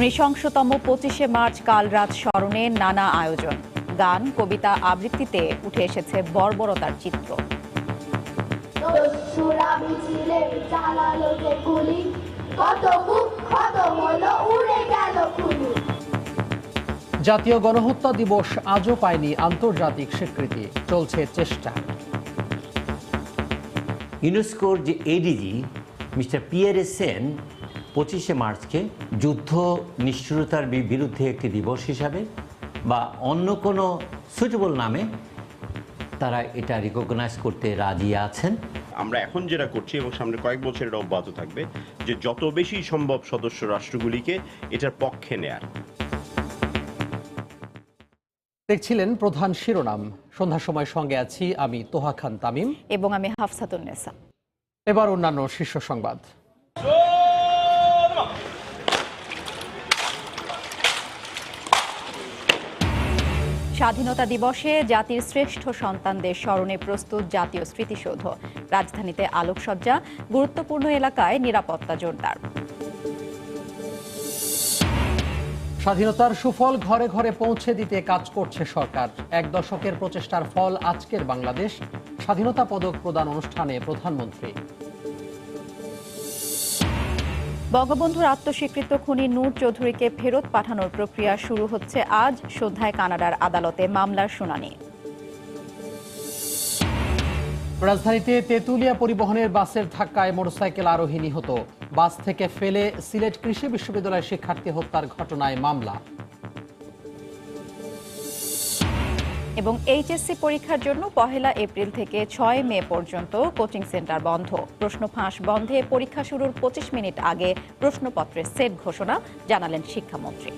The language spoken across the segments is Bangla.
নৃশংসতম ২৫শে মার্চ কাল রাত স্মরণে নানা আয়োজন, গান, কবিতা, আবৃত্তিতে উঠে এসেছে বর্বরতার চিত্র। জাতীয় গণহত্যা দিবস আজও পায়নি আন্তর্জাতিক স্বীকৃতি, চলছে চেষ্টা। ইউনেস্কোর যে এডিজি মিস্টার পিয়েরে সেন ২৫শে মার্চকে যুদ্ধ নিষ্ঠুরতার বিরুদ্ধে একটি দিবস হিসাবে বা অন্য কোনো সুইটেবল নামে তারা এটা রিকগনাইজ করতে রাজি আছেন। আমরা এখন যেটা করছি এবং সামনে কয়েক বছর এটা অব্যাহত থাকবে, যে যত বেশি সম্ভব সদস্য রাষ্ট্রগুলিকে এটার পক্ষে নেয়ার। দেখছিলেন প্রধান শিরোনাম। সন্ধ্যার সময় সঙ্গে আছি আমি তোহা খান তামিম এবং আমি হাফসাতুন্নেসা। এবার অন্যান্য শীর্ষ সংবাদ। স্বাধীনতা দিবসে জাতির শ্রেষ্ঠ সন্তানদের স্মরণে প্রস্তুত জাতীয় স্মৃতিসৌধ। রাজধানীতে আলোকসজ্জা, গুরুত্বপূর্ণ এলাকায় নিরাপত্তা জোরদার। স্বাধীনতার সুফল ঘরে ঘরে পৌঁছে দিতে কাজ করছে সরকার। এক দশকের প্রচেষ্টার ফল আজকের বাংলাদেশ। স্বাধীনতা পদক প্রদান অনুষ্ঠানে প্রধানমন্ত্রী। বঙ্গবন্ধুর আত্মস্বীকৃত খুনি নূর চৌধুরীকে ফেরত পাঠানোর প্রক্রিয়া শুরু হচ্ছে আজ। সন্ধ্যায় কানাডার আদালতে মামলার শুনানি। রাজধানীতে তেঁতুলিয়া পরিবহনের বাসের ধাক্কায় মোটরসাইকেল আরোহী নিহত। বাস থেকে ফেলে সিলেট কৃষি বিশ্ববিদ্যালয়ের শিক্ষার্থী হত্যার ঘটনায় মামলা। এবং এইচএসসি পরীক্ষার জন্য ১ এপ্রিল থেকে ৬ মে পর্যন্ত কোচিং সেন্টার বন্ধ। প্রশ্ন ফাঁস বন্ধে পরীক্ষা শুরুর ২৫ মিনিট আগে প্রশ্নপত্রের সেট ঘোষণা, জানালেন শিক্ষামন্ত্রী।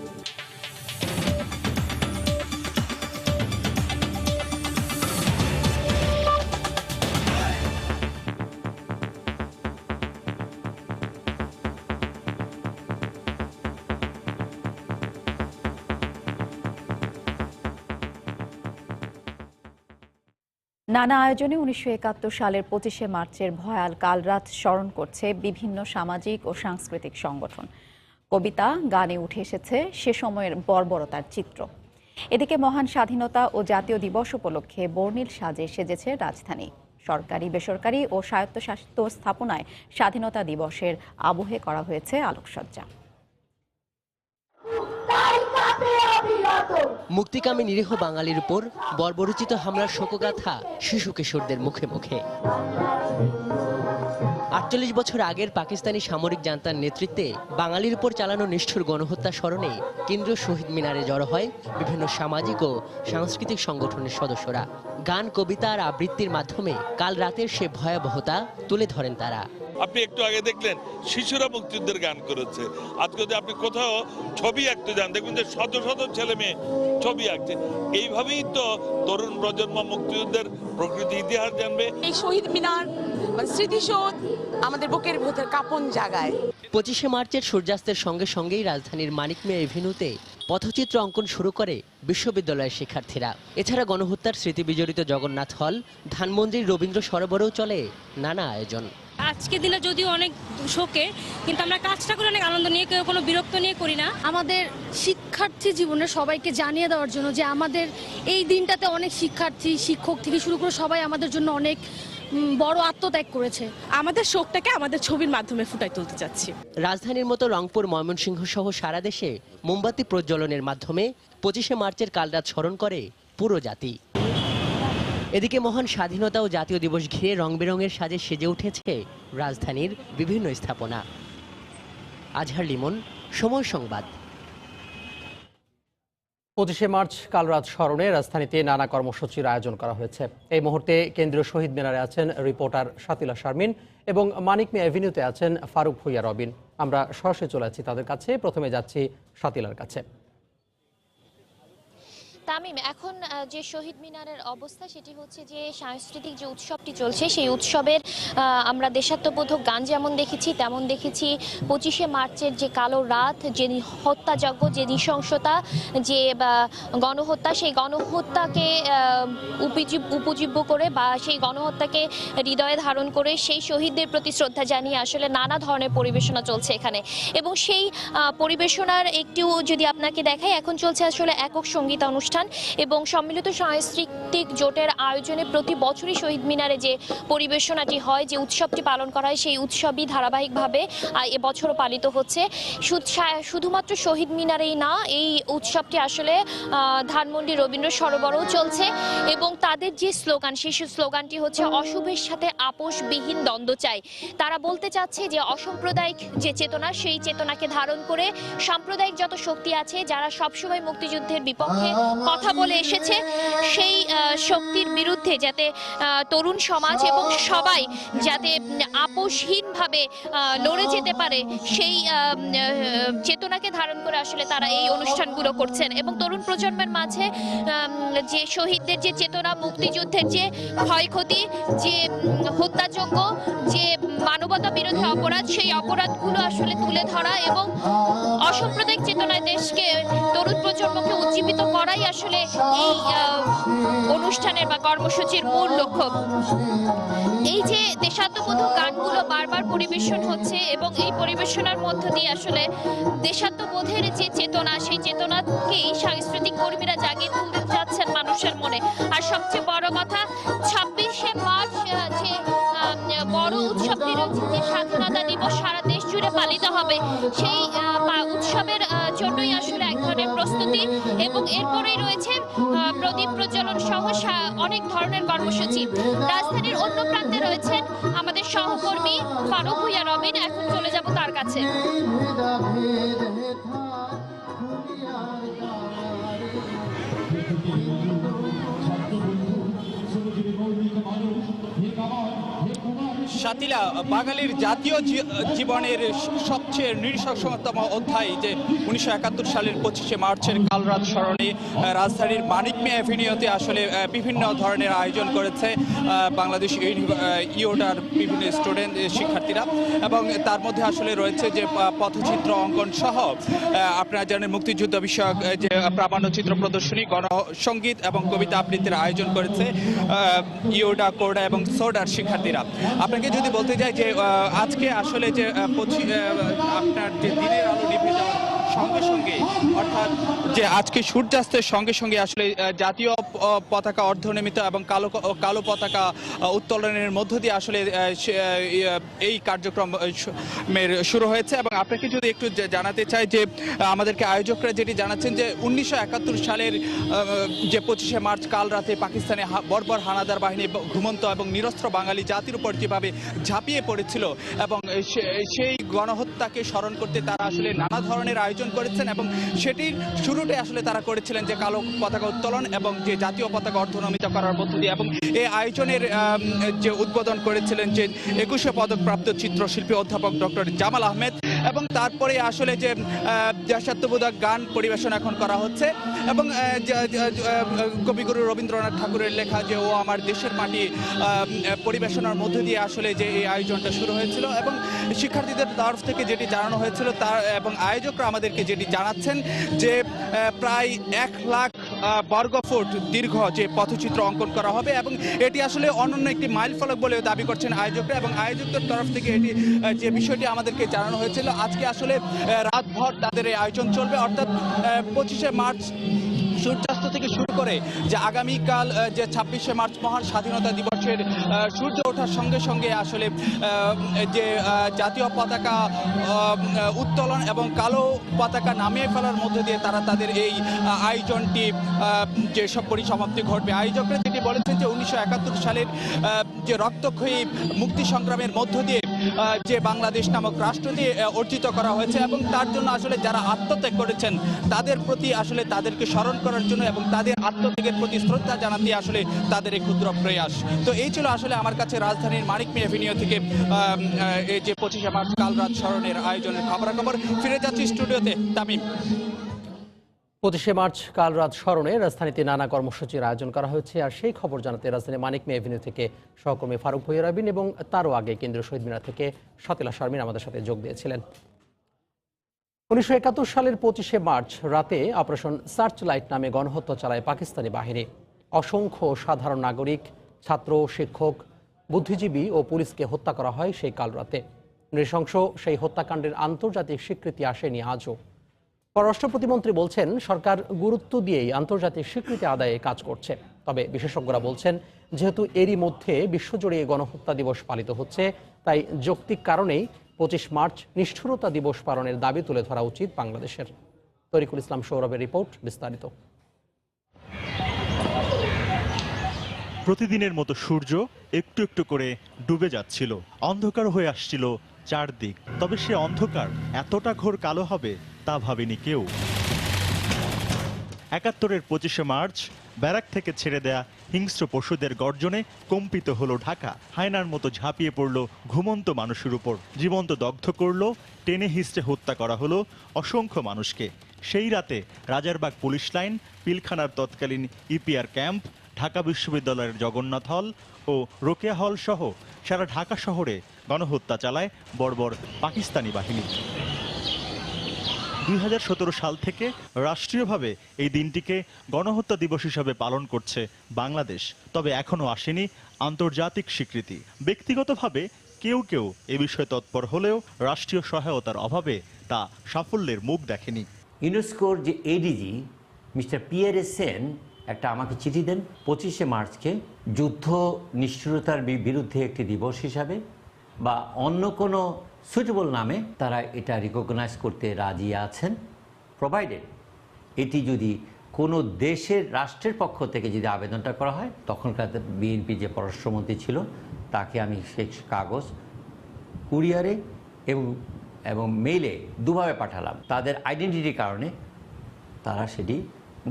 নানা আয়োজনে ১৯৭১ সালের ২৫শে মার্চের ভয়াল কালরাত স্মরণ করছে বিভিন্ন সামাজিক ও সাংস্কৃতিক সংগঠন। কবিতা, গানে উঠে এসেছে সে সময়ের বর্বরতার চিত্র। এদিকে মহান স্বাধীনতা ও জাতীয় দিবস উপলক্ষে বর্ণিল সাজে সেজেছে রাজধানী। সরকারি, বেসরকারি ও স্বায়ত্তশাসিত স্থাপনায় স্বাধীনতা দিবসের আবহে করা হয়েছে আলোকসজ্জা। মুক্তিকামী নিরীহ বাঙালির উপর বর্বরোচিত হামলার শোকগাথা শিশু কিশোরদের মুখে মুখে। ৪৮ বছর আগের পাকিস্তানি সামরিক জান্তার নেতৃত্বে বাঙালির উপর চালানো নিষ্ঠুর গণহত্যা স্মরণে কেন্দ্রীয় শহীদ মিনারে জড়ো হয় বিভিন্ন সামাজিক ও সাংস্কৃতিক সংগঠনের সদস্যরা। গান, কবিতা আর আবৃত্তির মাধ্যমে কাল রাতের সে ভয়াবহতা তুলে ধরেন তারা। আপনি একটু আগে দেখলেন শিশুরা মুক্তিযুদ্ধের গান করেছে। আজকে যদি আপনি কোথাও ছবি আঁকতে যান, দেখবেন যে শত শত ছেলে মেয়ে ছবি আঁকছে। এইভাবেই তো তরুণ প্রজন্ম মুক্তিযুদ্ধের প্রকৃতি ইতিহাস জানবে। এই শহীদ মিনার স্মৃতিসৌধ আমাদের বুকের ভেতর কাঁপন জাগায়। ২৫শে মার্চের সূর্যাস্তের সঙ্গে সঙ্গেই রাজধানীর মানিক মিয়া এভিনিউতে পথচিত্র অঙ্কন শুরু করে বিশ্ববিদ্যালয়ের শিক্ষার্থীরা। এছাড়া গণহত্যার স্মৃতি বিজড়িত জগন্নাথ হল, ধানমন্দির, রবীন্দ্র সরোবরেও চলে নানা আয়োজন। আজকের দিনে যদিও অনেক শোকে, কিন্তু আমরা কাজটা করে অনেক আনন্দ নিয়ে, কেউ কোনো বিরক্ত নিয়ে করি না। আমাদের শিক্ষার্থী জীবনে সবাইকে জানিয়ে দেওয়ার জন্য যে আমাদের এই দিনটাতে অনেক শিক্ষার্থী, শিক্ষক থেকে শুরু করে সবাই আমাদের জন্য অনেক বড় আত্মত্যাগ করেছে। আমাদের শোকটাকে আমাদের ছবির মাধ্যমে ফুটাই তুলতে চাচ্ছি। রাজধানীর মতো রংপুর, ময়মনসিংহ সহ সারা দেশে মোমবাতি প্রজ্বলনের মাধ্যমে ২৫শে মার্চের কালরাত স্মরণ করে পুরো জাতি। এদিকে মহান স্বাধীনতা ও জাতীয় দিবস ঘিরে রং বেরঙের সাজে সেজে উঠেছে রাজধানীর বিভিন্ন স্থাপনা। আজহার লিমন, সময় সংবাদ। ২৫শে মার্চ কালরাত স্মরণে রাজধানীতে নানা কর্মসূচির আয়োজন করা হয়েছে। এই মুহূর্তে কেন্দ্রীয় শহীদ মিনারে আছেন রিপোর্টার শাতিলা শারমিন এবং মানিক মিয়া এভিনিউতে আছেন ফারুক ভুইয়া রবিন। আমরা সরাসরি চলে যাচ্ছি তাদের কাছে। প্রথমে যাচ্ছি শাতিলার কাছে। তামিম, এখন যে শহীদ মিনারের অবস্থা সেটি হচ্ছে যে সাংস্কৃতিক যে উৎসবটি চলছে সেই উৎসবের আমরা দেশাত্মবোধক গান যেমন দেখেছি তেমন দেখেছি 25শে মার্চের যে কালো রাত, যে হত্যাযজ্ঞ, যে নৃশংসতা, যে গণহত্যা, সেই গণহত্যাকে উপজীব্য করে বা সেই গণহত্যাকে হৃদয়ে ধারণ করে সেই শহীদদের প্রতি শ্রদ্ধা জানিয়ে আসলে নানা ধরনের পরিবেশনা চলছে এখানে। এবং সেই পরিবেশনার একটু যদি আপনাকে দেখাই, এখন চলছে আসলে একক সঙ্গীত অনুষ্ঠান এবং সম্মিলিত সাংস্কৃতিক জোটের আয়োজনে প্রতি বছরই শহীদ মিনারে যে পরিবেশনাটি হয়, যে উৎসবটি পালন করা হয়, সেই উৎসবই ধারাবাহিকভাবে এবছরও পালিত হচ্ছে। শুধুমাত্র শহীদ মিনারেই না, এই উৎসবটি আসলে ধানমন্ডি রবীন্দ্র সরোবরেও চলছে এবং তাদের যে স্লোগান, সেই স্লোগানটি হচ্ছে অশুভের সাথে আপোষবিহীন দ্বন্দ্ব চাই। তারা বলতে চাচ্ছে যে অসাম্প্রদায়িক যে চেতনা, সেই চেতনাকে ধারণ করে সাম্প্রদায়িক যত শক্তি আছে, যারা সবসময় মুক্তিযুদ্ধের বিপক্ষে কথা বলে এসেছে, সেই শক্তির বিরুদ্ধে যাতে তরুণ সমাজ এবং সবাই যাতে আপোষহীনভাবে লড়ে যেতে পারে, সেই চেতনাকে ধারণ করে আসলে তারা এই অনুষ্ঠানগুলো করছেন। এবং তরুণ প্রজন্মের মাঝে যে শহীদদের যে চেতনা, মুক্তিযুদ্ধের যে ক্ষয়ক্ষতি, যে হত্যাযজ্ঞ, যে মানবতা বিরোধী অপরাধ, সেই অপরাধগুলো আসলে তুলে ধরা এবং অসাম্প্রদায়িক চেতনায় দেশকে, তরুণ প্রজন্মকে উজ্জীবিত করাই আসলে এই অনুষ্ঠানের বা কর্মসূচির মূল লক্ষ্য। এই যে দেশাত্মবোধক গানগুলো বারবার পরিবেশন হচ্ছে এবং এই পরিবেশনার মধ্য দিয়ে আসলে দেশাত্মবোধের যে চেতনা, সেই চেতনাকেই সাংস্কৃতিক কর্মীরা জাগিয়ে তুলতে যাচ্ছেন মানুষের মনে। আর সবচেয়ে বড় কথা, 26শে মার্চ যে বড় উৎসবটি রয়েছে, যে স্বাধীনতা দিবস সারা দেশ জুড়ে পালিত হবে, সেই উৎসবের জন্যই আসলে এক ধরনের প্রস্তুতি এবং এরপরেই রয়েছে প্রদীপ প্রজ্বলন সহ অনেক ধরনের কর্মসূচি। রাজধানীর অন্য প্রান্তে রয়েছেন আমাদের সহকর্মী ফারুক ভুঁইয়া রবিন, এখন চলে যাব তার কাছে। শাতিলা, বাঙালির জাতীয় জীবনের সবচেয়ে নৃশংসতম অধ্যায় যে 1971 সালের 25শে মার্চের কালরাত স্মরণে রাজধানীর মানিক মিয়া অ্যাভিনিউতে আসলে বিভিন্ন ধরনের আয়োজন করেছে বাংলাদেশ ইওডার বিভিন্ন স্টুডেন্ট শিক্ষার্থীরা এবং তার মধ্যে আসলে রয়েছে যে পথচিত্র অঙ্কন সহ আপনারা জানেন মুক্তিযুদ্ধ বিষয়ক যে প্রামাণ্যচিত্র প্রদর্শনী, গণসঙ্গীত এবং কবিতা আবৃত্তির আয়োজন করেছে ইওডা, কোরডা এবং সোডার শিক্ষার্থীরা। আপনাকে যদি বলতে যাই যে আজকে আসলে যে আপনার যে দিনের আলো নিভে যাওয়ার সঙ্গে সঙ্গে, অর্থাৎ যে আজকে সূর্যাস্তের সঙ্গে সঙ্গে আসলে জাতীয় পতাকা অর্ধনির্মিত এবং কালো পতাকা উত্তোলনের মধ্য দিয়ে আসলে এই কার্যক্রম শুরু হয়েছে। এবং আপনাকে যদি একটু জানাতে চাই যে আমাদেরকে আয়োজকরা যেটি জানাচ্ছেন যে 1971 সালের যে 25শে মার্চ কাল রাতে পাকিস্তানে বর্বর হানাদার বাহিনী ঘুমন্ত এবং নিরস্ত্র বাঙালি জাতির উপর যেভাবে ঝাঁপিয়ে পড়েছিল এবং সেই গণহত্যাকে স্মরণ করতে তারা আসলে নানা ধরনের আয়োজন করেছেন এবং সেটির শুরুটাই আসলে তারা করেছিলেন যে কালো পতাকা উত্তোলন এবং যে জাতীয় পতাকা অর্ধনমিত করার মধ্য দিয়ে। এবং এই আয়োজনের যে উদ্বোধন করেছিলেন যে 21শে পদকপ্রাপ্ত চিত্রশিল্পী অধ্যাপক ডক্টর জামাল আহমেদ এবং তারপরে আসলে যে দেশাত্মবোধক গান পরিবেশন এখন করা হচ্ছে এবং কবিগুরু রবীন্দ্রনাথ ঠাকুরের লেখা যে ও আমার দেশের মাটি পরিবেশনার মধ্য দিয়ে আসলে যে এই আয়োজনটা শুরু হয়েছিল এবং শিক্ষার্থীদের তরফ থেকে যেটি জানানো হয়েছিল তার এবং আয়োজকরা আমাদেরকে যেটি জানাচ্ছেন যে প্রায় 1 লাখ বর্গফুট দীর্ঘ যে পথচিত্র অঙ্কন করা হবে এবং এটি আসলে অনন্য একটি মাইলফলক বলে দাবি করছেন আয়োজকরা এবং আয়োজকদের তরফ থেকে এটি যে বিষয়টি আমাদেরকে জানানো হয়েছিল আজকে আসলে রাতভর তাদের এই আয়োজন চলবে, অর্থাৎ 25শে মার্চ সূর্যাস্ত থেকে শুরু করে যে আগামীকাল যে 26শে মার্চ মহান স্বাধীনতা দিবসের সূর্য ওঠার সঙ্গে সঙ্গে আসলে যে জাতীয় পতাকা উত্তোলন এবং কালো পতাকা নামিয়ে ফেলার মধ্য দিয়ে তারা তাদের এই আয়োজনটি যে সব পরিসমাপ্তি ঘটবে। আয়োজকরা যেটি বলেছেন যে 1971 সালের যে রক্তক্ষয়ী মুক্তি সংগ্রামের মধ্য দিয়ে যে বাংলাদেশ নামক রাষ্ট্রটি অর্জিত করা হয়েছে এবং তার জন্য আসলে যারা আত্মত্যাগ করেছেন তাদের প্রতি আসলে তাদেরকে স্মরণ করার জন্য এবং তাদের আত্মত্যাগের প্রতি শ্রদ্ধা জানাতে আসলে তাদের এই ক্ষুদ্র প্রয়াস। তো এই ছিল আসলে আমার কাছে রাজধানীর মানিক মিয়া এভিনিউ থেকে এই যে 25শে মার্চ কাল রাত স্মরণের আয়োজনের খবরাখবর। ফিরে যাচ্ছি স্টুডিওতে। তামিম। 25শে মার্চ কাল রাত স্মরণে রাজধানীতে নানা কর্মসূচির আয়োজন করা হয়েছে। আর সেই খবর জানাতে রাজধানী মানিক মে এভিনিউ থেকে সহকর্মী ফারুক ভুইয়া রবিন এবং তারও আগে কেন্দ্রীয় শহীদ মিনার থেকে শাতিলা শারমিন আমাদের সাথে যোগ দিয়েছিলেন। 1971 সালের 25শে মার্চ রাতে অপারেশন সার্চ লাইট নামে গণহত্যা চালায় পাকিস্তানি বাহিনী। অসংখ্য সাধারণ নাগরিক, ছাত্র, শিক্ষক, বুদ্ধিজীবী ও পুলিশকে হত্যা করা হয় সেই কাল রাতে। নৃশংস সেই হত্যাকাণ্ডের আন্তর্জাতিক স্বীকৃতি আসেনি আজও। পররাষ্ট্র প্রতিমন্ত্রী বলছেন, সরকার গুরুত্ব দিয়েই আন্তর্জাতিক স্বীকৃতি আদায়ে কাজ করছে। তবে বিশেষজ্ঞরা বলছেন, যেহেতু এরই মধ্যে বিশ্বজুড়ে গণহত্যা দিবস পালিত হচ্ছে, তাই যৌক্তিক কারণেই 25 মার্চ নিষ্ঠুরতা দিবস পালনের দাবি তুলে ধরা উচিত বাংলাদেশের। তরিকুল ইসলাম সৌরভের রিপোর্ট, বিস্তারিত। প্রতিদিনের মতো সূর্য একটু একটু করে ডুবে যাচ্ছিল, অন্ধকার হয়ে আসছিল চারদিক। তবে সে অন্ধকার এতটা ঘোর কালো হবে তা ভাবেনি কেউ। 71-এর 25শে মার্চ ব্যারাক থেকে ছেড়ে দেয়া হিংস্র পশুদের গর্জনে কম্পিত হলো ঢাকা। হায়নার মতো ঝাঁপিয়ে পড়ল ঘুমন্ত মানুষের উপর, জীবন্ত দগ্ধ করল, টেনে হিঁচড়ে হত্যা করা হলো অসংখ্য মানুষকে। সেই রাতে রাজারবাগ পুলিশ লাইন, পিলখানার তৎকালীন ইপিআর ক্যাম্প, ঢাকা বিশ্ববিদ্যালয়ের জগন্নাথ হল ও রোকেয়া হল সহ সারা ঢাকা শহরে গণহত্যা চালায় বর্বর পাকিস্তানি বাহিনী। 2017 সাল থেকে রাষ্ট্রীয়ভাবে এই দিনটিকে গণহত্যা দিবস হিসাবে পালন করছে বাংলাদেশ। তবে এখনো আসেনি আন্তর্জাতিক স্বীকৃতি। ব্যক্তিগতভাবে কেউ কেউ এ বিষয়ে তৎপর হলেও রাষ্ট্রীয় সহায়তার অভাবে তা সাফল্যের মুখ দেখেনি। ইউনেস্কোর যে এডিজি মিস্টার পিয়ারেস সেন একটা আমাকে চিঠি দেন 25শে মার্চকে যুদ্ধ নিষ্ঠুরতার বিরুদ্ধে একটি দিবস হিসাবে বা অন্য কোনো সুইটেবল নামে তারা এটা রিকগনাইজ করতে রাজি আছেন, প্রোভাইডেড এটি যদি কোনো দেশের রাষ্ট্রের পক্ষ থেকে যদি আবেদনটা করা হয়। তখনকার বিএনপি যে পররাষ্ট্রমন্ত্রী ছিল তাকে আমি সেই কাগজ কুরিয়ারে এবং মেইলে দুভাবে পাঠালাম। তাদের আইডেন্টিটির কারণে তারা সেটি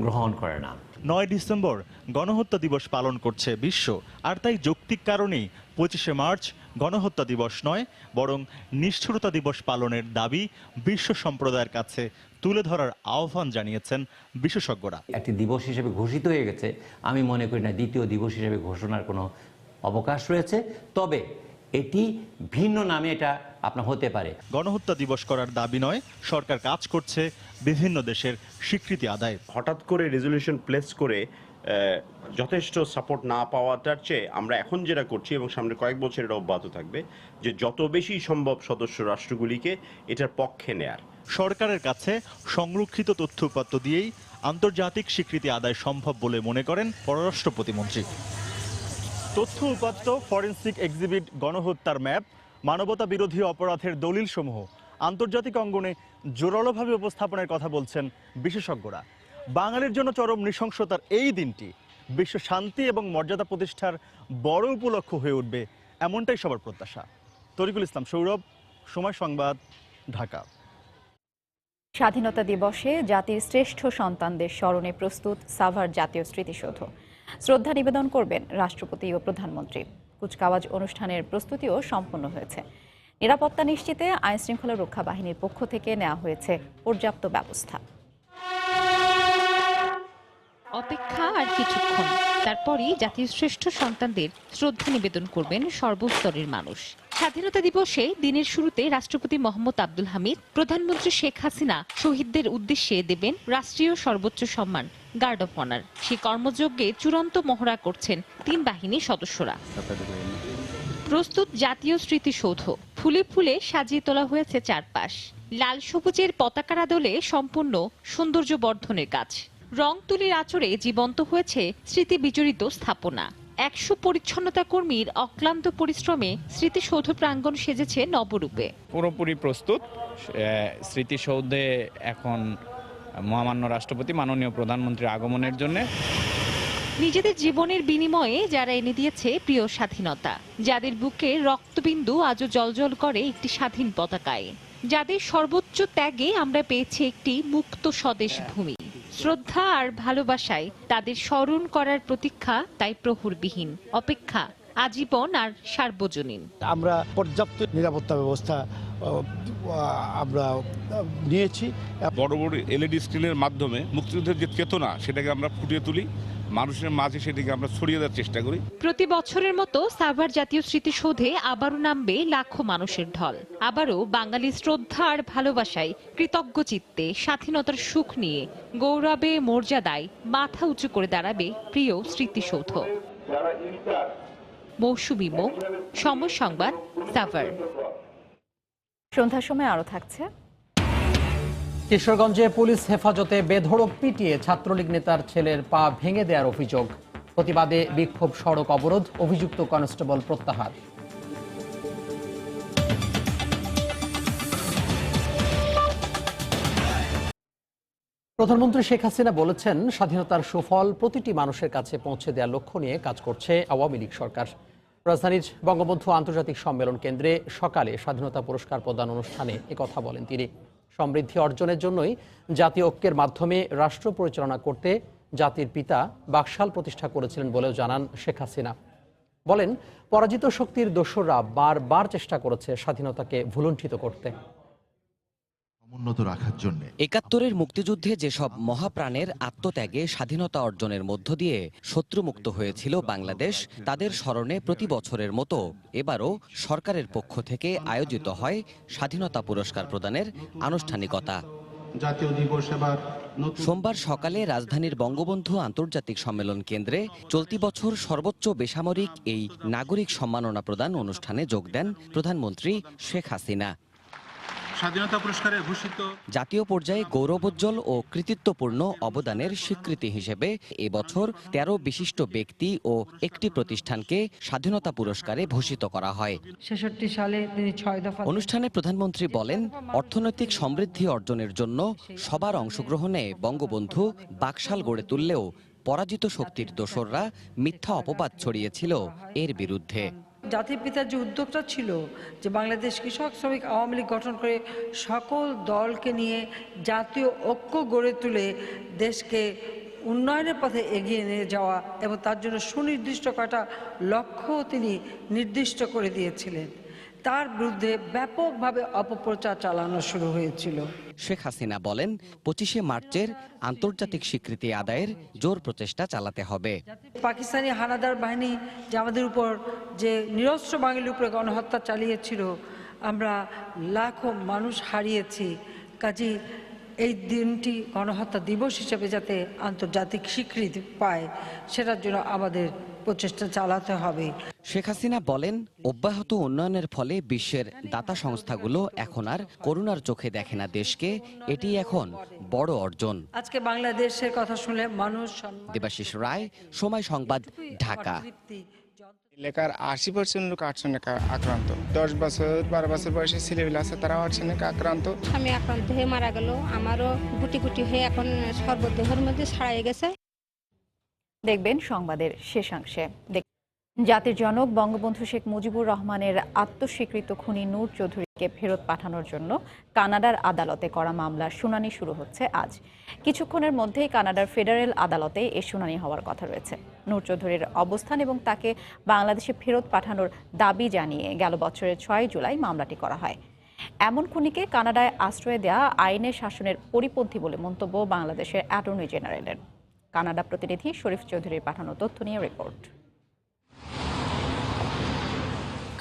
গ্রহণ করে না। 9 ডিসেম্বর গণহত্যা দিবস পালন করছে বিশ্ব, আর তাই যৌক্তিক কারণেই 25শে মার্চ গণহত্যা দিবস নয়, বরং নিষ্ঠুরতা দিবস পালনের দাবি বিশ্ব সম্প্রদায়ের কাছে তুলে ধরার আহ্বান জানিয়েছেন বিশেষজ্ঞরা। একটি দিবস হিসেবে ঘোষিত হয়ে গেছে, আমি মনে করি না দ্বিতীয় দিবস হিসেবে ঘোষণার কোনো অবকাশ রয়েছে। তবে এটি ভিন্ন নামে এটা আপনার হতে পারে। গণহত্যা দিবস করার দাবি নয়, সরকার কাজ করছে বিভিন্ন দেশের স্বীকৃতি আদায়। হঠাৎ করে রেজলিউশন প্লেস করে যথেষ্ট সাপোর্ট না পাওয়াটার চেয়ে আমরা এখন যেটা করছি এবং সামনে কয়েক বছর এটা অব্যাহত থাকবে, যে যত বেশি সম্ভব সদস্য রাষ্ট্রগুলিকে এটার পক্ষে নেয়ার। সরকারের কাছে সংরক্ষিত তথ্য উপাত্ত দিয়েই আন্তর্জাতিক স্বীকৃতি আদায় সম্ভব বলে মনে করেন পররাষ্ট্র প্রতিমন্ত্রী। তথ্য উপাত্ত, ফরেনসিক এক্সিবিট, গণহত্যার ম্যাপ, মানবতা বিরোধী অপরাধের দলিলসমূহ আন্তর্জাতিক অঙ্গনে জোরালোভাবে উপস্থাপনের কথা বলছেন বিশেষজ্ঞরা। বাঙালির জন্য চরম নৃশংসতার এই দিনটি বিশ্ব শান্তি এবং মর্যাদা প্রতিষ্ঠার বড় উপলক্ষ হয়ে উঠবে, এমনটাই সবার প্রত্যাশা। তরিকুল ইসলাম সৌরভ, সময় সংবাদ, ঢাকা। স্বাধীনতা দিবসে জাতির শ্রেষ্ঠ সন্তানদের স্মরণে প্রস্তুত সাভার জাতীয় স্মৃতিসৌধ। শ্রদ্ধা নিবেদন করবেন রাষ্ট্রপতি ও প্রধানমন্ত্রী। কুচকাওয়াজ অনুষ্ঠানের প্রস্তুতিও সম্পন্ন হয়েছে। নিরাপত্তা নিশ্চিতে আইনশৃঙ্খলা রক্ষা বাহিনীর পক্ষ থেকে নেওয়া হয়েছে পর্যাপ্ত ব্যবস্থা। অপেক্ষা আর কিছুক্ষণ, তারপরই জাতির শ্রেষ্ঠ সন্তানদের শ্রদ্ধা নিবেদন করবেন সর্বস্তরের মানুষ। স্বাধীনতা দিবসে দিনের শুরুতে রাষ্ট্রপতি মোহাম্মদ আব্দুল হামিদ, প্রধানমন্ত্রী শেখ হাসিনা শহীদদের উদ্দেশ্যে দেবেন রাষ্ট্রীয় সর্বোচ্চ সম্মান গার্ড অফ অনার। সেই কর্মযজ্ঞে চূড়ান্ত মহড়া করছেন 3 বাহিনীর সদস্যরা। প্রস্তুত জাতীয় স্মৃতিসৌধ, ফুলে ফুলে সাজিয়ে তোলা হয়েছে চারপাশ। লাল সবুজের পতাকার আদলে সম্পূর্ণ সৌন্দর্য বর্ধনের কাজ। রং তুলির আঁচড়ে জীবন্ত হয়েছে স্মৃতি বিজড়িত স্থাপনা। 100 পরিচ্ছন্নতা কর্মীর অক্লান্ত পরিশ্রমে স্মৃতিসৌধ প্রাঙ্গণ সেজেছে নবরূপে। পুরোপুরি প্রস্তুত। স্মৃতিসৌধে এখন মহামান্য রাষ্ট্রপতি, মাননীয় প্রধানমন্ত্রীর আগমনের জন্য। নিজেদের জীবনের বিনিময়ে যারা এনে দিয়েছে প্রিয় স্বাধীনতা, যাদের বুকে রক্তবিন্দু আজও জ্বলজ্বল করে একটি স্বাধীন পতাকায়, যাদের সর্বোচ্চ ত্যাগে আমরা পেয়েছি একটি মুক্ত স্বদেশ ভূমি। শ্রদ্ধা আর ভালোবাসায় তাদের স্মরণ করার প্রতীক্ষা তাই প্রহরবিহীন, অপেক্ষা আজীবন আর সার্বজনীন। আমরা পর্যাপ্ত নিরাপত্তা ব্যবস্থা আমরা নিয়েছি। বড় বড় LED স্ক্রিনের মাধ্যমে মুক্তিযুদ্ধের যে চেতনা সেটাকে আমরা ফুটিয়ে তুলি, মানুষের মাঝে সেটাকে আমরা ছড়িয়ে দেওয়ার চেষ্টা করি। প্রতি বছরের মতো সাভার জাতীয় স্মৃতিসৌধে আবারও নামবে লাখো মানুষের ঢল। আবারও বাঙালি শ্রদ্ধা আর ভালোবাসায় কৃতজ্ঞ চিত্তে স্বাধীনতার সুখ নিয়ে গৌরবে মর্যাদায় মাথা উঁচু করে দাঁড়াবে প্রিয় স্মৃতিসৌধ। মৌসুমী মো, সময় সংবাদ, সাভার। সন্ধ্যার সময় আরো থাকছে। কিশোরগঞ্জে পুলিশ হেফাজতে বেধড়ক পিটিয়ে ছাত্রলীগ নেতার ছেলের পা ভেঙে দেওয়ার অভিযোগ। প্রতিবাদে বিক্ষোভ, সড়ক অবরোধ, অভিযুক্ত কনস্টেবল প্রত্যাহার। প্রধানমন্ত্রী শেখ হাসিনা বলেছেন, স্বাধীনতার সুফল প্রতিটি মানুষের কাছে পৌঁছে দেওয়ার লক্ষ্য নিয়ে কাজ করছে আওয়ামী লীগ সরকার। রাজধানীর বঙ্গবন্ধু আন্তর্জাতিক সম্মেলন কেন্দ্রে সকালে স্বাধীনতা পুরস্কার প্রদান অনুষ্ঠানে একথা বলেন তিনি। সমৃদ্ধি অর্জনের জন্যই জাতীয় ঐক্যের মাধ্যমে রাষ্ট্র পরিচালনা করতে জাতির পিতা বাকশাল প্রতিষ্ঠা করেছিলেন বলেও জানান শেখ হাসিনা। বলেন, পরাজিত শক্তির দোসররা বারবার চেষ্টা করেছে স্বাধীনতাকে ভুলুণ্ঠিত করতে। উন্নত রাখার জন্য ৭১-এর মুক্তিযুদ্ধে যেসব মহাপ্রাণের আত্মত্যাগে স্বাধীনতা অর্জনের মধ্য দিয়ে শত্রুমুক্ত হয়েছিল বাংলাদেশ, তাদের স্মরণে প্রতি বছরের মতো এবারও সরকারের পক্ষ থেকে আয়োজিত হয় স্বাধীনতা পুরস্কার প্রদানের আনুষ্ঠানিকতা। জাতীয় দিবস এবার সোমবার সকালে রাজধানীর বঙ্গবন্ধু আন্তর্জাতিক সম্মেলন কেন্দ্রে চলতি বছর সর্বোচ্চ বেসামরিক এই নাগরিক সম্মাননা প্রদান অনুষ্ঠানে যোগ দেন প্রধানমন্ত্রী শেখ হাসিনা। স্বাধীনতা পুরস্কারে ভূষিত জাতীয় পর্যায়ে গৌরবোজ্জ্বল ও কৃতিত্বপূর্ণ অবদানের স্বীকৃতি হিসেবে এবছর ১৩ বিশিষ্ট ব্যক্তি ও একটি প্রতিষ্ঠানকে স্বাধীনতা পুরস্কারে ভূষিত করা হয়। ৬৬ সালে তিনি ৬ দফা অনুষ্ঠানে প্রধানমন্ত্রী বলেন, অর্থনৈতিক সমৃদ্ধি অর্জনের জন্য সবার অংশগ্রহণে বঙ্গবন্ধু বাকশাল গড়ে তুললেও পরাজিত শক্তির দোসররা মিথ্যা অপবাদ ছড়িয়েছিল এর বিরুদ্ধে। জাতির পিতার যে উদ্যোগটা ছিল যে বাংলাদেশ কৃষক শ্রমিক আওয়ামী লীগ গঠন করে সকল দলকে নিয়ে জাতীয় ঐক্য গড়ে তুলে দেশকে উন্নয়নের পথে এগিয়ে নিয়ে যাওয়া এবং তার জন্য সুনির্দিষ্ট কয়টা লক্ষ্য তিনি নির্দিষ্ট করে দিয়েছিলেন, তার বিরুদ্ধে ব্যাপকভাবে অপপ্রচার চালানো শুরু হয়েছিল। শেখ হাসিনা বলেন, ২৫শে মার্চের আন্তর্জাতিক স্বীকৃতি আদায়ের জোর প্রচেষ্টা চালাতে হবে। পাকিস্তানি হানাদার বাহিনী যে আমাদের উপর যে নিরস্ত্র বাঙালির উপরে গণহত্যা চালিয়েছিল, আমরা লাখো মানুষ হারিয়েছি। কাজী এই দিনটি গণহত্যা দিবস হিসেবে যাতে আন্তর্জাতিক স্বীকৃতি পায়, সেটার জন্য আমাদের প্রচেষ্টা চালাতে হবে। শেখ হাসিনা বলেন, অব্যাহত উন্নয়নের ফলে বিশ্বের দাতা সংস্থাগুলো এখন আর করুণার চোখে দেখে না দেশকে, এটি এখন বড় অর্জন। আজকে বাংলাদেশের কথা শুনে মানুষ। দেবাশিস রায়, সময় সংবাদ, ঢাকা। এলাকার 80% লোক আর্সেনিক আক্রান্ত। 10 বছর 12 বছর বয়সী ছেলেগুলো আছে, তারা আর্সেনিক আক্রান্ত। আমি আক্রান্ত হয়ে মারা গেল, আমারও গুটি গুটি হয়ে এখন সর্বদেহের মধ্যে ছড়িয়ে গেছে। দেখবেন সংবাদের শেষাংশে। জাতির জনক বঙ্গবন্ধু শেখ মুজিবুর রহমানের আত্মস্বীকৃত খুনি নূর চৌধুরীকে ফেরত পাঠানোর জন্য কানাডার আদালতে করা মামলার শুনানি শুরু হচ্ছে আজ। কিছুক্ষণের মধ্যেই কানাডার ফেডারেল আদালতে এ শুনানি হওয়ার কথা রয়েছে। নূর চৌধুরীর অবস্থান এবং তাকে বাংলাদেশে ফেরত পাঠানোর দাবি জানিয়ে গেল বছরের ৬ জুলাই মামলাটি করা হয়। এমন খুনিকে কানাডায় আশ্রয় দেওয়া আইনের শাসনের পরিপন্থী বলে মন্তব্য বাংলাদেশের অ্যাটর্নি জেনারেলের। কানাডা প্রতিনিধি শরীফ চৌধুরীর পাঠানো তথ্য নিয়ে রিপোর্ট।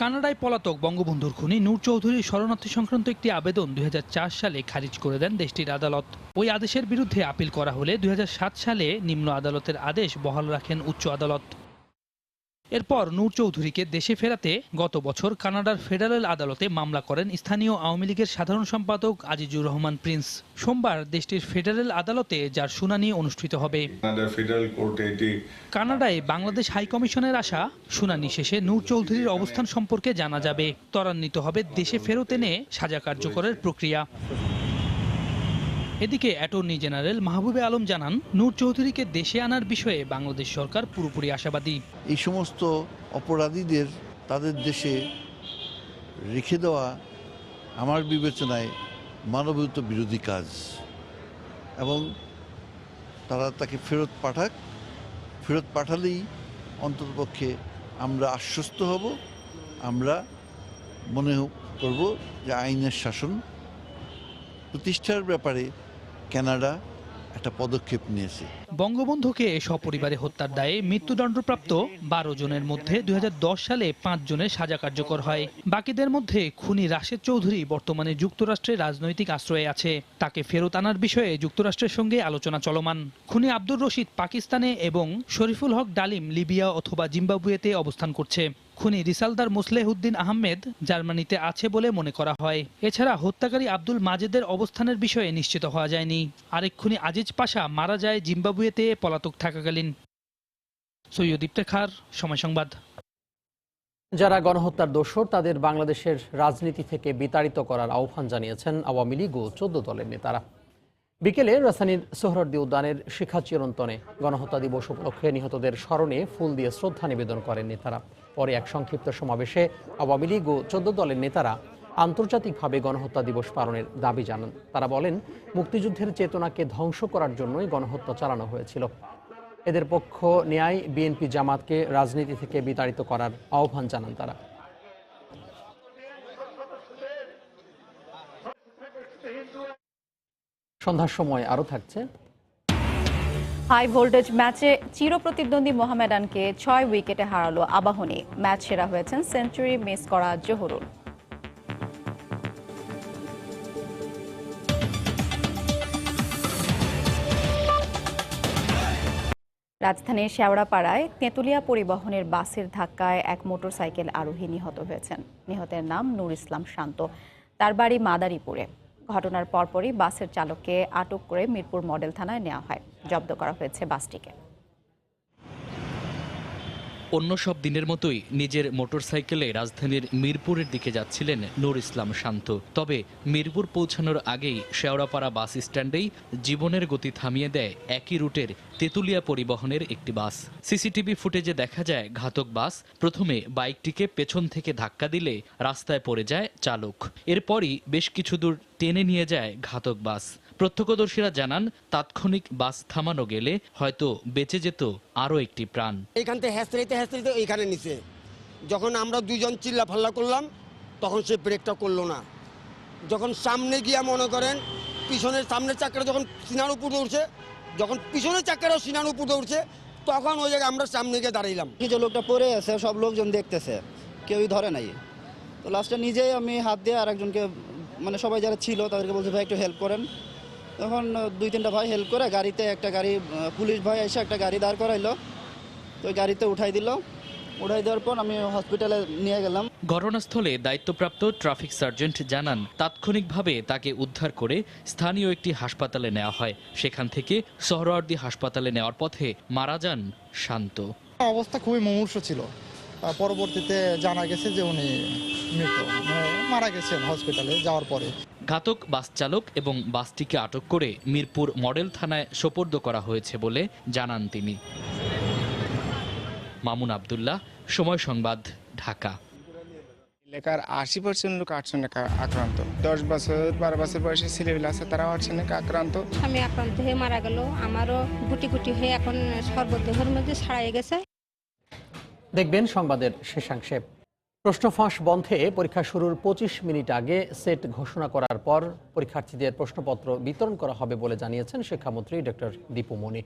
কানাডায় পলাতক বঙ্গবন্ধুর খুনি নূর চৌধুরীর শরণার্থী সংক্রান্ত একটি আবেদন ২০০৪ সালে খারিজ করে দেন দেশটির আদালত। ওই আদেশের বিরুদ্ধে আপিল করা হলে ২০০৭ সালে নিম্ন আদালতের আদেশ বহাল রাখেন উচ্চ আদালত। এরপর নূর চৌধুরীকে দেশে ফেরাতে গত বছর কানাডার ফেডারেল আদালতে মামলা করেন স্থানীয় আওয়ামী লীগের সাধারণ সম্পাদক আজিজুর রহমান প্রিন্স। সোমবার দেশটির ফেডারেল আদালতে যার শুনানি অনুষ্ঠিত হবে। কানাডায় বাংলাদেশ হাইকমিশনের আসা শুনানি শেষে নূর চৌধুরীর অবস্থান সম্পর্কে জানা যাবে। ত্বরান্বিত হবে দেশে ফেরত এনে সাজা কার্যকরের প্রক্রিয়া। এদিকে অ্যাটর্নি জেনারেল মাহবুবে আলম জানান, নূর চৌধুরীকে দেশে আনার বিষয়ে বাংলাদেশ সরকার পুরোপুরি আশাবাদী। এই সমস্ত অপরাধীদের তাদের দেশে রেখে দেওয়া আমার বিবেচনায় মানবতা বিরোধী কাজ, এবং তারা তাকে ফেরত পাঠালেই অন্ততপক্ষে আমরা আশ্বস্ত হব, আমরা মনে করব যে আইনের শাসন প্রতিষ্ঠার ব্যাপারে কানাডা একটা পদক্ষেপ নিয়েছে। বঙ্গবন্ধুকে সপরিবারে হত্যার দায়ে মৃত্যুদণ্ডপ্রাপ্ত 12 জনের মধ্যে 2010 সালে 5 জনের সাজা কার্যকর হয়। বাকিদের মধ্যে খুনি রাশেদ চৌধুরী বর্তমানে যুক্তরাষ্ট্রে রাজনৈতিক আশ্রয়ে আছে। তাকে ফেরত আনার বিষয়ে যুক্তরাষ্ট্রের সঙ্গে আলোচনা চলমান। খুনি আব্দুর রশিদ পাকিস্তানে এবং শরীফুল হক ডালিম লিবিয়া অথবা জিম্বাবুয়েতে অবস্থান করছে। খুনি রিসালদার মোসলেহুদ্দিন আহমেদ জার্মানিতে আছে বলে মনে করা হয়। এছাড়া হত্যাকারী আব্দুল মাজেদের অবস্থানের বিষয়ে নিশ্চিত হওয়া যায়নি। আরেক খুনি আজিজ পাশা মারা যায় জিম্বাবুয়েতে পলাতক থাকাকালীন। সৈয়দ ইফতেখার, সময় সংবাদ। যারা গণহত্যার দোষর তাদের বাংলাদেশের রাজনীতি থেকে বিতাড়িত করার আহ্বান জানিয়েছেন আওয়ামী লীগ ও 14 দলের নেতারা। বিকেলে রাজধানীর সোহরাওয়ার্দী উদ্যানের শিখা চিরন্তনে গণহত্যা দিবস উপলক্ষে নিহতদের স্মরণে ফুল দিয়ে শ্রদ্ধা নিবেদন করেন নেতারা। পরে এক সংক্ষিপ্ত সমাবেশে আওয়ামী লীগ ও 14 দলের নেতারা আন্তর্জাতিকভাবে গণহত্যা দিবস পালনের দাবি জানান। তারা বলেন, মুক্তিযুদ্ধের চেতনাকে ধ্বংস করার জন্যই গণহত্যা চালানো হয়েছিল। এদের পক্ষ নেয় বিএনপি জামাতকে রাজনীতি থেকে বিতাড়িত করার আহ্বান জানান তারা। সন্ধ্যার সময় আরও থাকছে। হাই ভোল্টেজ ম্যাচে চিরপ্রতিদ্বন্দ্বী মোহামেডানকে 6 উইকেটে হারালো আবাহনী। ম্যাচ সেরা হয়েছেন সেঞ্চুরি মিস করা জহুরুল। রাজধানীর শেওড়াপাড়ায় তেঁতুলিয়া পরিবহনের বাসের ধাক্কায় এক মোটরসাইকেল আরোহী নিহত হয়েছেন। নিহতের নাম নূর ইসলাম শান্ত, তার বাড়ি মাদারীপুরে। ঘটনার পরপরই বাসের চালককে আটক করে মিরপুর মডেল থানায় নেওয়া হয়। জব্দ করা হয়েছে বাসটিকে। অন্য সব দিনের মতোই নিজের মোটরসাইকেলে রাজধানীর মিরপুরের দিকে যাচ্ছিলেন নূর ইসলাম শান্ত। তবে মিরপুর পৌঁছানোর আগেই শেওড়াপাড়া বাস স্ট্যান্ডেই জীবনের গতি থামিয়ে দেয় একই রুটের তেঁতুলিয়া পরিবহনের একটি বাস। সিসিটিভি ফুটেজে দেখা যায় ঘাতক বাস প্রথমে বাইকটিকে পেছন থেকে ধাক্কা দিলে রাস্তায় পড়ে যায় চালক। এরপরই বেশ কিছু দূর টেনে নিয়ে যায় ঘাতক বাস। প্রত্যক্ষদর্শীরা জানান, তাৎক্ষণিক বাস থামানো গেলে হয়তো বেঁচে যেত আরও একটি প্রাণ। এইখান থেকে হ্যাঁচড়াইতে এইখানে নিচে যখন আমরা দুজন চিল্লা ফাল্লা করলাম তখন সে ব্রেকটা করলো না। যখন সামনে গিয়া মনে করেন পিছনের সামনের চাকাটা যখন সিনার উপর উঠছে, যখন পিছনের চাকাটাও সিনার উপর উঠছে, তখন ওই জায়গায় আমরা সামনে গিয়ে দাঁড়াইলাম। কিছু লোকটা পড়ে আছে, সব লোকজন দেখতেছে, কেউই ধরে নাই। তো লাস্টে নিজেই আমি হাত দিয়ে আরেকজনকে, মানে সবাই যারা ছিল তাদেরকে বলছে ভাই একটু হেল্প করেন। তখন 2-3টা ভাই হেল্প করে গাড়িতে একটা গাড়ি, পুলিশ ভাই এসে একটা গাড়ি দাঁড় করাইলো। তো ওই গাড়িতে উঠাই দিল। উঠাই দেওয়ার পর আমি হসপিটালে নিয়ে গেলাম। ঘটনাস্থলে দায়িত্বপ্রাপ্ত ট্রাফিক সার্জেন্ট জানান, তাৎক্ষণিকভাবে তাকে উদ্ধার করে স্থানীয় একটি হাসপাতালে নেওয়া হয়। সেখান থেকে সোহরাওয়ার্দী হাসপাতালে নেওয়ার পথে মারা যান শান্ত। অবস্থা খুবই মুমূর্ষ ছিল। পরবর্তীতে জানা গেছে যে উনি মৃত, মারা গেছেন হসপিটালে যাওয়ার পরে। ঘাতক বাস চালক এবং বাসটিকে আটক করে মিরপুর মডেল থানায় সোপর্দ করা হয়েছে বলে জানান তিনি। মামুন আব্দুল্লাহ, সময় সংবাদ, ঢাকা। এলাকার 80% লোক আর্সেনিক আক্রান্ত। 10 বছর 12 বছর বয়সী ছেলেমেয়ে আছে, তারাও আর্সেনিক আক্রান্ত। আমি আক্রান্ত হয়ে মারা গেল, আমারও গুটি গুটি হয়ে এখন সর্বদেহের মধ্যে ছাড়াই গেছে। দেখবেন সংবাদের শেষাংশে। প্রশ্ন ফাঁস বন্ধে পরীক্ষা শুরুর 25 মিনিট আগে সেট ঘোষণা করার পর পরীক্ষার্থীদের প্রশ্নপত্র বিতরণ করা হবে বলে জানিয়েছেন শিক্ষামন্ত্রী ডক্টর দীপু মনি।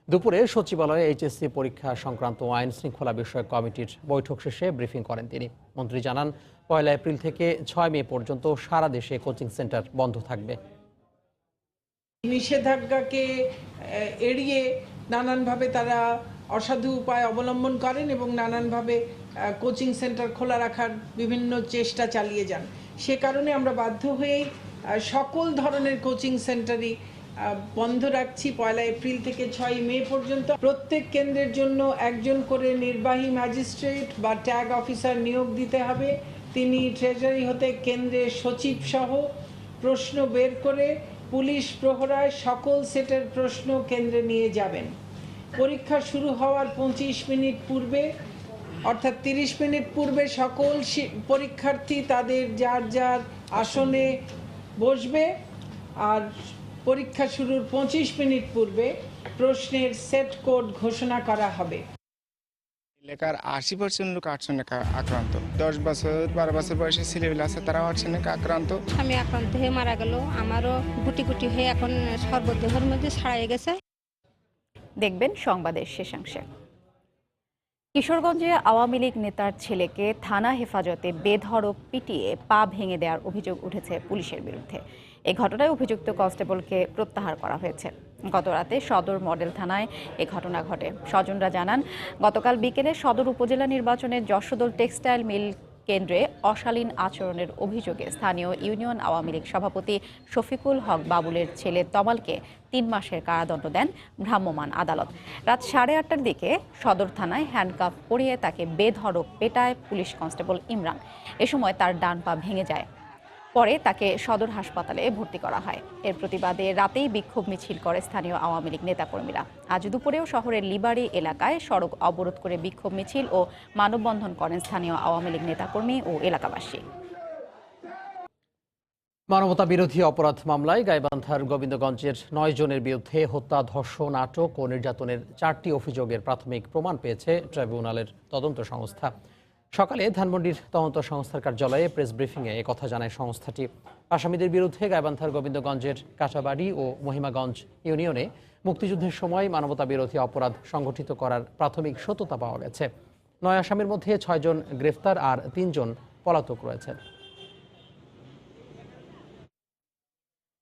দুপুরে সচিবালয়ে এইচএসসি পরীক্ষা সংক্রান্ত আইন শৃঙ্খলা বিষয়ক কমিটির বৈঠক শেষে ব্রিফিং করেন তিনি। মন্ত্রী জানান, 1 এপ্রিল থেকে 6 মে পর্যন্ত সারা দেশে কোচিং সেন্টার বন্ধ থাকবে। নিষেধাজ্ঞাকে এড়িয়ে নানানভাবে তারা অসাধু উপায় অবলম্বন করেন এবং নানানভাবে কোচিং সেন্টার খোলা রাখার বিভিন্ন চেষ্টা চালিয়ে যান। সে কারণে আমরা বাধ্য হয়ে সকল ধরনের কোচিং সেন্টারই বন্ধ রাখছি 1 এপ্রিল থেকে 6 মে পর্যন্ত। প্রত্যেক কেন্দ্রের জন্য একজন করে নির্বাহী ম্যাজিস্ট্রেট বা ট্যাগ অফিসার নিয়োগ দিতে হবে। তিনি ট্রেজারি হতে কেন্দ্রের সচিব সহ প্রশ্ন বের করে পুলিশ প্রহরায় সকল সেটের প্রশ্ন কেন্দ্রে নিয়ে যাবেন। পরীক্ষা শুরু হওয়ার 25 মিনিট পূর্বে, অর্থাৎ 30 মিনিট পূর্বে সকল পরীক্ষার্থী তাদের যার যার আসনে বসবে। আর পরীক্ষা শুরুর 25 মিনিট পূর্বে প্রশ্নের সেট কোড ঘোষণা করা হবে। এলাকার 80% লোক আর্সেনিক আক্রান্ত। 10 বছর 12 বছর বয়সী ছেলেগুলো আছে তারাও আর্সেনিক আক্রান্ত। আমি আক্রান্ত হয়ে মারা গেল, আমারও গুটি গুটি হয়ে এখন সর্বদেহের মধ্যে ছড়িয়ে গেছে। দেখবেন সংবাদের শেষাংশে। কিশোরগঞ্জে আওয়ামী লীগ নেতার ছেলেকে থানা হেফাজতে বেধড়ক পিটিয়ে পা ভেঙে দেওয়ার অভিযোগ উঠেছে পুলিশের বিরুদ্ধে। এই ঘটনায় অভিযুক্ত কনস্টেবলকে প্রত্যাহার করা হয়েছে। গতরাতে সদর মডেল থানায় এ ঘটনা ঘটে। স্বজনরা জানান, গতকাল বিকেলে সদর উপজেলা নির্বাচনে যশোদল টেক্সটাইল মিল কেন্দ্রে অশালীন আচরণের অভিযোগে স্থানীয় ইউনিয়ন আওয়ামী লীগ সভাপতি শফিকুল হক বাবুলের ছেলে তমালকে 3 মাসের কারাদণ্ড দেন ভ্রাম্যমাণ আদালত। রাত 8:30টার দিকে সদর থানায় হ্যান্ডকাফ পরিয়ে তাকে বেধড়ক পেটায় পুলিশ কনস্টেবল ইমরান। এ সময় তার ডান পা ভেঙে যায়। পরে তাকে সদর হাসপাতালে ভর্তি করা হয়। এর প্রতিবাদে রাতেই বিক্ষোভ মিছিল করে স্থানীয় আওয়ামী লীগ নেতাকর্মীরা। আজ দুপুরেও শহরের লিবাড়ি এলাকায় সড়ক অবরোধ করে বিক্ষোভ মিছিল ও মানববন্ধন করেন স্থানীয় আওয়ামী লীগ নেতাকর্মী ও এলাকাবাসী। মানবতা বিরোধী অপরাধ মামলায় গাইবান্ধার গোবিন্দগঞ্জের 9 জনের বিরুদ্ধে হত্যা, ধর্ষণ, আটক ও নির্যাতনের 4টি অভিযোগের প্রাথমিক প্রমাণ পেয়েছে ট্রাইব্যুনালের তদন্ত সংস্থা। সকালে ধানমন্ডির তদন্ত সংস্থার কার্যালয়ে প্রেস ব্রিফিংয়ে একথা জানায় সংস্থাটি। আসামিদের বিরুদ্ধে গাইবান্ধার গোবিন্দগঞ্জের কাঁচাবাড়ি ও মহিমাগঞ্জ ইউনিয়নে মুক্তিযুদ্ধের সময় মানবতা বিরোধী অপরাধ সংগঠিত করার প্রাথমিক সত্যতা পাওয়া গেছে। 9 আসামির মধ্যে 6 জন গ্রেফতার আর 3 জন পলাতক রয়েছেন।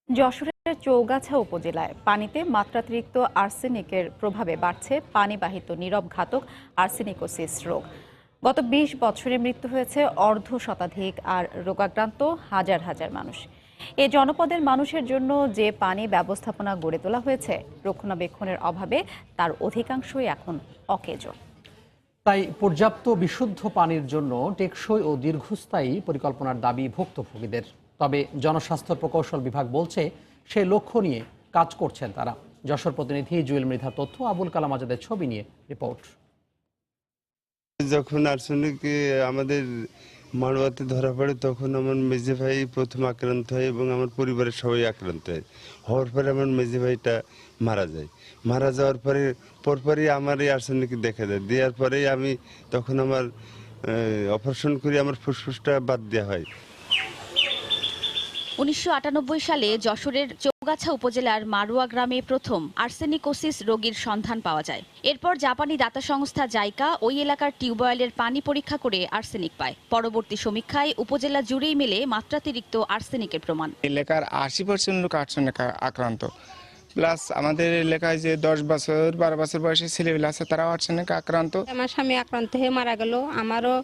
যশোরের চৌগাছা উপজেলায় পানিতে মাত্রাতিরিক্ত আর্সেনিকের প্রভাবে বাড়ছে পানিবাহিত নীরব ঘাতক আর্সেনিকোসিস রোগ। গত 20 বছরে মৃত্যু হয়েছে অর্ধশতাধিক আর রোগাক্রান্ত হাজার হাজার মানুষ। এ জনপদের মানুষের জন্য যে পানি ব্যবস্থাপনা গড়ে তোলা হয়েছে, রক্ষণাবেক্ষণের অভাবে তার অধিকাংশই এখন অকেজো। তাই পর্যাপ্ত বিশুদ্ধ পানির জন্য টেকসই ও দীর্ঘস্থায়ী পরিকল্পনার দাবি ভুক্তভোগীদের। তবে জনস্বাস্থ্য প্রকৌশল বিভাগ বলছে, সে লক্ষ্য নিয়ে কাজ করছেন তারা। যশোর প্রতিনিধি জুয়েল মৃধার তথ্য, আবুল কালাম আজাদের ছবি নিয়ে রিপোর্ট। যখন আর্সেনিক আমাদের মাড়োয়াতে ধরা পড়ে, তখন আমার মেজে ভাই প্রথম আক্রান্ত হয় এবং আমার পরিবারের সবাই আক্রান্ত হয়। হওয়ার পরে আমার মেজে ভাইটা মারা যায়। মারা যাওয়ার পরে পরপরই আমার এই আর্সেনিক দেখা যায়। দেওয়ার পরেই আমি তখন আমার অপারেশন করে আমার ফুসফুসটা বাদ দেওয়া হয়। 1998 সালে যশোরের চৌগাছা উপজেলার মারুয়া গ্রামে প্রথম আর্সেনিকোসিস রোগীর সন্ধান পাওয়া যায়। এরপর জাপানি দাতা সংস্থা জাইকা ওই এলাকার টিউবওয়েলের পানি পরীক্ষা করে আর্সেনিক পায়। পরবর্তী সমীক্ষায় উপজেলা জুড়েই মেলে মাত্রাতিরিক্ত আর্সেনিকের প্রমাণ। এলাকার 80% লোক আর্সেনিক আক্রান্ত। প্লাস আমাদের এলাকায় যে 10 বছর 12 বছর বয়সী ছেলেগুলো আছে তারাও আর্সেনিক আক্রান্ত। আমার স্বামী আক্রান্ত হয়ে মারা গেল, আমারও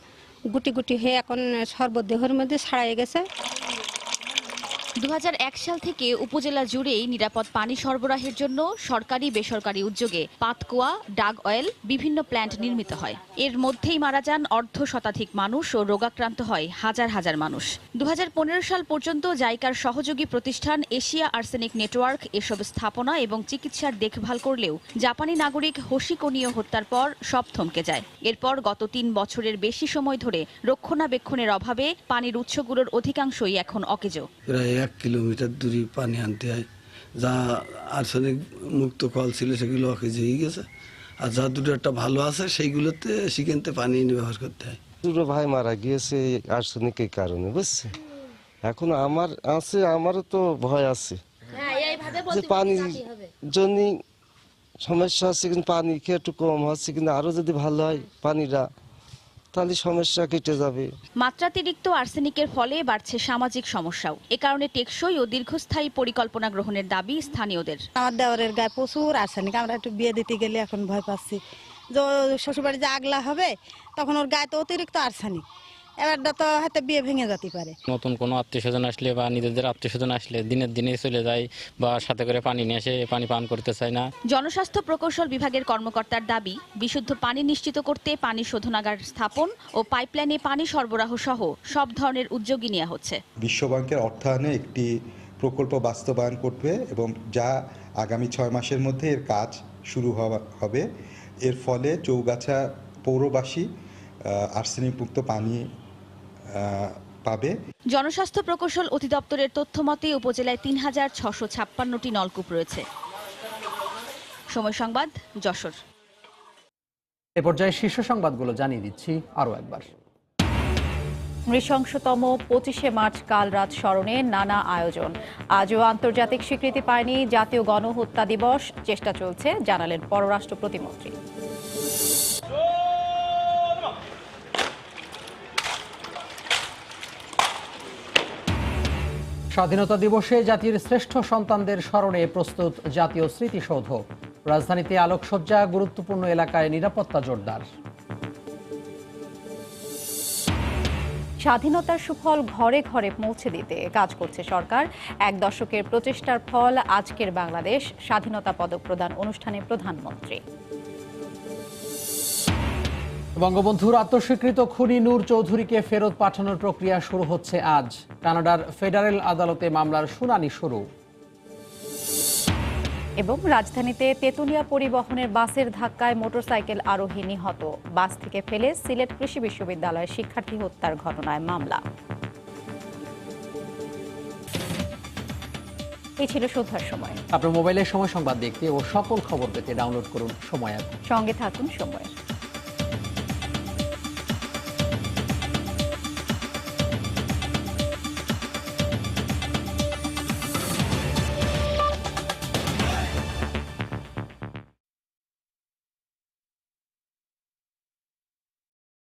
গুটি গুটি হয়ে এখন সর্বদেহের মধ্যে ছড়িয়ে গেছে। 2001 সাল থেকে উপজেলা জুড়েই নিরাপদ পানি সরবরাহের জন্য সরকারি বেসরকারি উদ্যোগে পাতকুয়া, ডাগ অয়েল, বিভিন্ন প্ল্যান্ট নির্মিত হয়। এর মধ্যেই মারা যান অর্ধশতাধিক মানুষ ও রোগাক্রান্ত হয় হাজার হাজার মানুষ। 2015 সাল পর্যন্ত জাইকার সহযোগী প্রতিষ্ঠান এশিয়া আর্সেনিক নেটওয়ার্ক এসব স্থাপনা এবং চিকিৎসার দেখভাল করলেও জাপানি নাগরিক হোশিকোনিও হত্যার পর সব থমকে যায়। এরপর গত 3 বছরের বেশি সময় ধরে রক্ষণাবেক্ষণের অভাবে পানির উৎসগুলোর অধিকাংশই এখন অকেজো। 1 কিলোমিটার দূরে পানি আনতে হয়। যা আর্সেনিক মুক্ত কল ছিল সেগুলো অকেজো হয়ে গেছে, আর যা দুটো একটা ভালো আছে সেইগুলোতে সেখানতে পানি ব্যবহার করতে হয়। দুটো ভাই মারা গিয়েছে আর্সেনিকের কারণে, বুঝছে। এখন আমার আছে, আমারও তো ভয় আছে যে পানির জন্য সমস্যা হচ্ছে, কিন্তু পানি খেয়ে একটু কম হচ্ছে, কিন্তু আরো যদি ভালো হয় পানিটা, তাহলে সমস্যা কেটে যাবে। মাত্রাতিরিক্ত আর্সেনিকের ফলে বাড়ছে সামাজিক সমস্যাও। এ কারণে টেকসই ও দীর্ঘস্থায়ী পরিকল্পনা গ্রহণের দাবি স্থানীয়দের। আমার দেওরের গায়ে প্রচুর আর্সেনিক, আমরা একটু বিয়ে দিতে গেলে এখন ভয় পাচ্ছি যে শ্বশুরবাড়ি যে আগলা হবে তখন ওর গায়ে তো অতিরিক্ত আর্সেনিক, এবারটা তো হয়তো বিয়ে ভেঙে যেতে পারে। নতুন কোনো আত্মীয় স্বজন আসলে বা নিজেদের আত্মীয় স্বজন আসলে দিনের দিনে চলে যায় বা সাথে করে পানি নিয়ে এসে পানি পান করতে চায় না। জনস্বাস্থ্য প্রকৌশল বিভাগের কর্মকর্তার দাবি, বিশুদ্ধ পানি নিশ্চিত করতে পানি শোধনাগার স্থাপন ও পাইপলাইনে পানি সরবরাহ সহ সব ধরনের উদ্যোগই নেওয়া হচ্ছে। বিশ্বব্যাংকের অর্থায়নে একটি প্রকল্প বাস্তবায়ন করবে এবং যা আগামী 6 মাসের মধ্যে এর কাজ শুরু হবে। এর ফলে চৌগাছা পৌরবাসী আর্সেনিক মুক্ত পানি পাবে। জনস্বাস্থ্য প্রকৌশল অধিদপ্তরের তথ্য মতে উপজেলায় 3656টি নলকূপ রয়েছে। সময় সংবাদ, যশোর। এ পর্যায়ে শীর্ষ সংবাদগুলো জানিয়ে দিচ্ছি আরও একবার। নৃশংসতম 25শে মার্চ কাল রাত স্মরণে নানা আয়োজন। আজও আন্তর্জাতিক স্বীকৃতি পায়নি জাতীয় গণহত্যা দিবস, চেষ্টা চলছে, জানালেন পররাষ্ট্র প্রতিমন্ত্রী। স্বাধীনতা দিবসে জাতির শ্রেষ্ঠ সন্তানদের স্মরণে প্রস্তুত জাতীয় স্মৃতিসৌধ। রাজধানীতে আলোকসজ্জা, গুরুত্বপূর্ণ এলাকায় নিরাপত্তা জোরদার। স্বাধীনতার সুফল ঘরে ঘরে পৌঁছে দিতে কাজ করছে সরকার। এক দশকের প্রচেষ্টার ফল আজকের বাংলাদেশ, স্বাধীনতা পদক প্রদান অনুষ্ঠানে প্রধানমন্ত্রী। বঙ্গবন্ধুর আত্মস্বীকৃত খুনি নূর চৌধুরীকে ফেরত পাঠানোর প্রক্রিয়া শুরু হচ্ছে আজ। কানাডার ফেডারেল আদালতে মামলার শুনানি শুরু। এবং রাজধানীতে তেতুলিয়া পরিবহনের বাসের ধাক্কায় মোটরসাইকেল আরোহী নিহত। বাস থেকে ফেলে সিলেট কৃষি বিশ্ববিদ্যালয়ের শিক্ষার্থী হত্যার ঘটনায় মামলা। এই ছিল সন্ধ্যার সময়। আপনার মোবাইলের সময় সংবাদ দেখতে ও সকল খবর পেতে ডাউনলোড করুন সময় অ্যাপ। সঙ্গে থাকুন সময়ের।